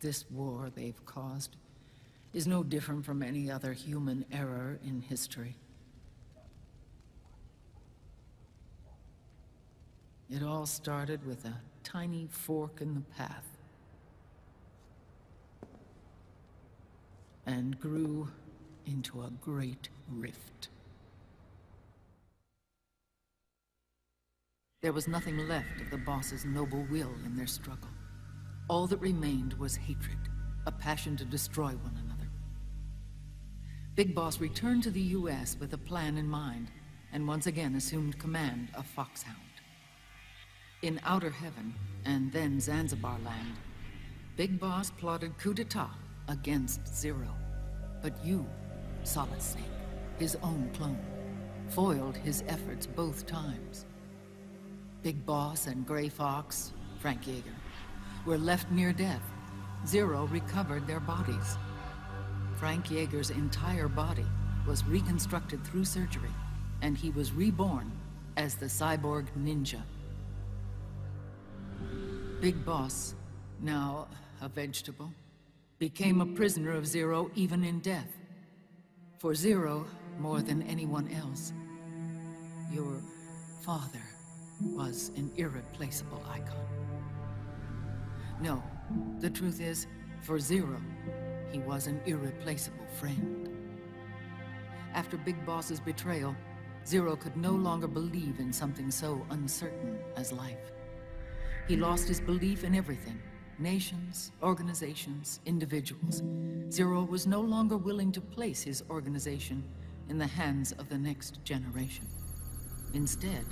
This war they've caused is no different from any other human error in history. It all started with a tiny fork in the path, and grew into a great rift. There was nothing left of the boss's noble will in their struggle. All that remained was hatred, a passion to destroy one another. Big Boss returned to the US with a plan in mind, and once again assumed command of Foxhound. In Outer Heaven, and then Zanzibar Land, Big Boss plotted coup d'etat against Zero. But you, Solid Snake, his own clone, foiled his efforts both times. Big Boss and Gray Fox, Frank Yeager, were left near death. Zero recovered their bodies. Frank Yeager's entire body was reconstructed through surgery, and he was reborn as the cyborg ninja. Big Boss, now a vegetable, became a prisoner of Zero even in death. For Zero, more than anyone else, your father was an irreplaceable icon. No, the truth is, for Zero, he was an irreplaceable friend. After Big Boss's betrayal, Zero could no longer believe in something so uncertain as life. He lost his belief in everything. Nations, organizations, individuals. Zero was no longer willing to place his organization in the hands of the next generation. Instead,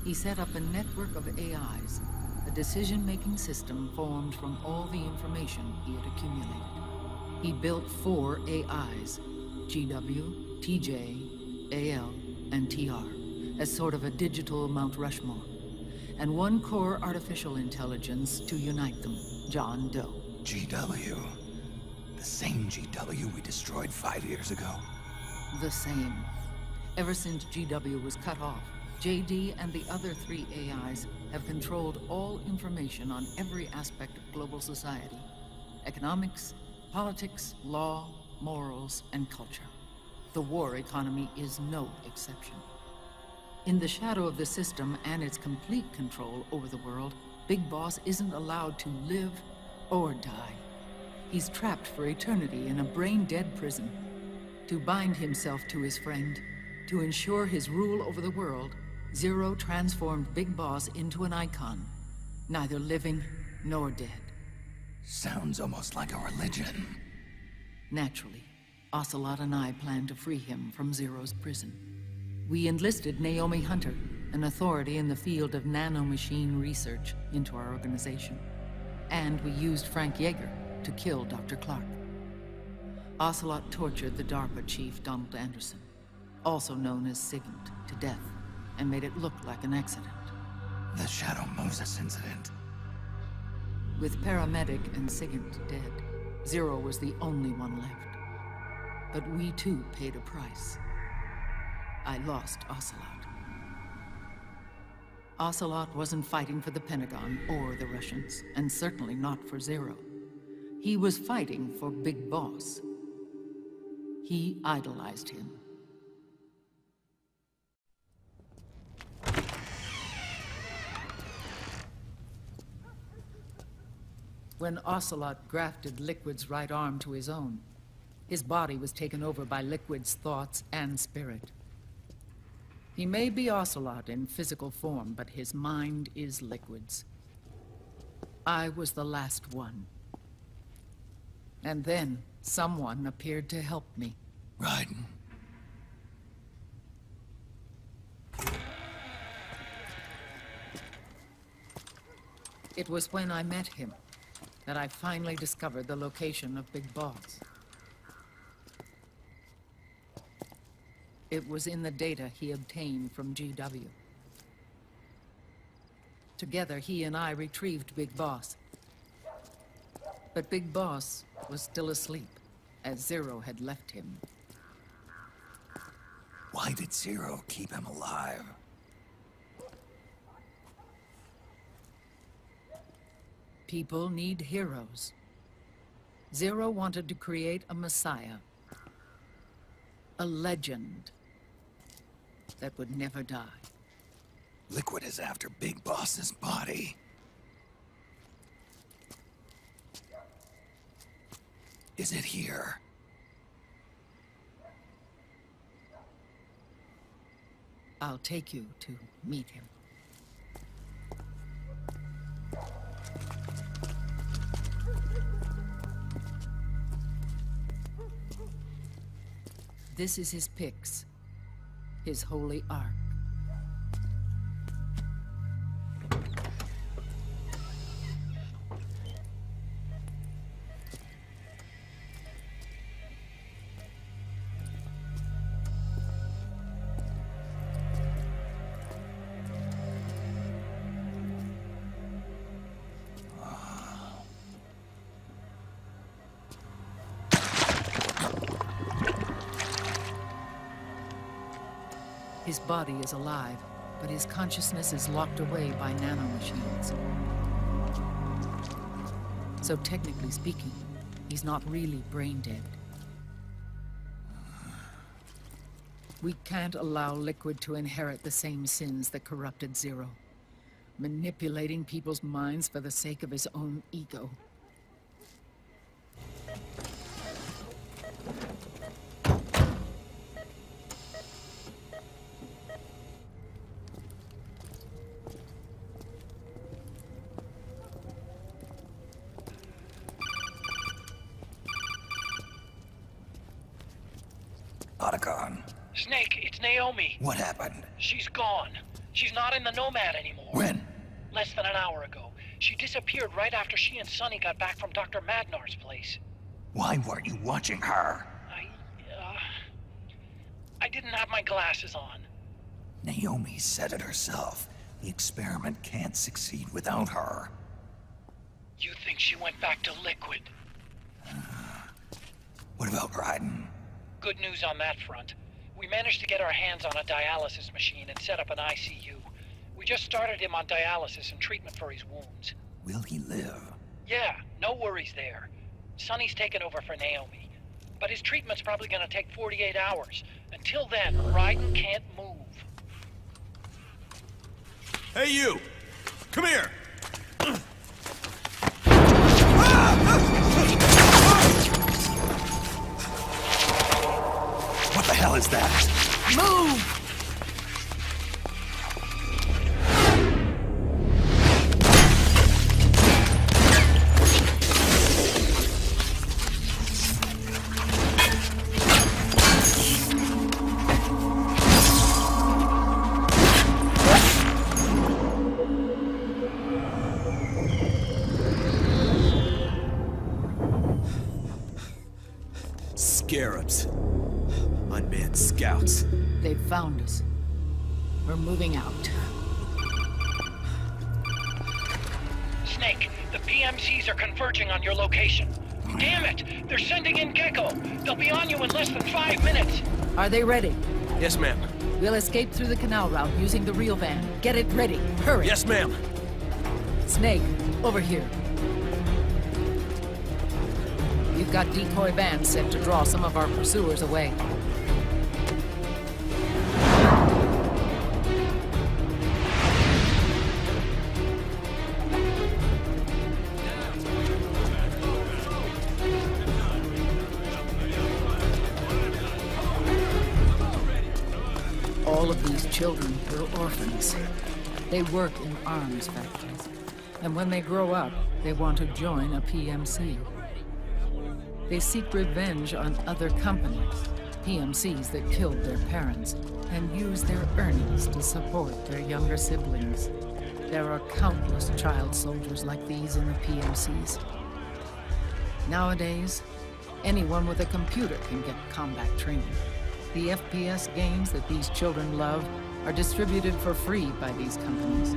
he set up a network of AIs, a decision-making system formed from all the information he had accumulated. He built 4 AIs, GW, TJ, AL, and TR, as sort of a digital Mount Rushmore, and 1 core artificial intelligence to unite them, John Doe. GW. The same GW we destroyed 5 years ago. The same. Ever since GW was cut off, JD and the other 3 AIs have controlled all information on every aspect of global society. Economics, politics, law, morals, and culture. The war economy is no exception. In the shadow of the system and its complete control over the world, Big Boss isn't allowed to live or die. He's trapped for eternity in a brain-dead prison. To bind himself to his friend, to ensure his rule over the world, Zero transformed Big Boss into an icon, neither living nor dead. Sounds almost like a religion. Naturally, Ocelot and I plan to free him from Zero's prison. We enlisted Naomi Hunter, an authority in the field of nanomachine research, into our organization. And we used Frank Yeager to kill Dr. Clark. Ocelot tortured the DARPA chief, Donald Anderson, also known as Sigint, to death, and made it look like an accident. The Shadow Moses incident. With Paramedic and Sigint dead, Zero was the only one left. But we too paid a price. I lost Ocelot. Ocelot wasn't fighting for the Pentagon or the Russians, and certainly not for Zero. He was fighting for Big Boss. He idolized him. When Ocelot grafted Liquid's right arm to his own, his body was taken over by Liquid's thoughts and spirit. He may be Ocelot in physical form, but his mind is Liquid's. I was the last one. And then someone appeared to help me. Raiden. It was when I met him that I finally discovered the location of Big Boss. It was in the data he obtained from GW. Together, he and I retrieved Big Boss. But Big Boss was still asleep, as Zero had left him. Why did Zero keep him alive? People need heroes. Zero wanted to create a messiah. A legend that would never die. Liquid is after Big Boss's body. Is it here? I'll take you to meet him. This is his pyx, his holy ark. His body is alive, but his consciousness is locked away by nanomachines. So technically speaking, he's not really brain dead. We can't allow Liquid to inherit the same sins that corrupted Zero, manipulating people's minds for the sake of his own ego. Otacon. Snake, it's Naomi. What happened? She's gone. She's not in the Nomad anymore. When? Less than an hour ago. She disappeared right after she and Sonny got back from Dr. Magnar's place. Why weren't you watching her? I didn't have my glasses on. Naomi said it herself. The experiment can't succeed without her. You think she went back to Liquid? What about Raiden? Good news on that front. We managed to get our hands on a dialysis machine and set up an ICU. We just started him on dialysis and treatment for his wounds. Will he live? Yeah, no worries there. Sonny's taken over for Naomi. But his treatment's probably gonna take 48 hours. Until then, Raiden can't move. Hey, you! Come here! What the hell is that? Move! Scarabs. Unmanned scouts. They've found us. We're moving out. Snake, the PMCs are converging on your location. Damn it! They're sending in Gecko! They'll be on you in less than 5 minutes! Are they ready? Yes, ma'am. We'll escape through the canal route using the real van. Get it ready. Hurry! Yes, ma'am. Snake, over here. We've got decoy vans set to draw some of our pursuers away. All of these children were orphans. They work in arms factories. And when they grow up, they want to join a PMC. They seek revenge on other companies, PMCs that killed their parents, and use their earnings to support their younger siblings. There are countless child soldiers like these in the PMCs. Nowadays, anyone with a computer can get combat training. The FPS games that these children love are distributed for free by these companies.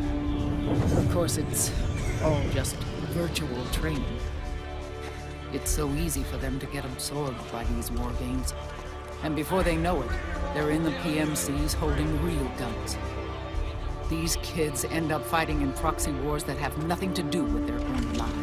Of course, it's all just virtual training. It's so easy for them to get absorbed by these war games. And before they know it, they're in the PMCs holding real guns. These kids end up fighting in proxy wars that have nothing to do with their own lives.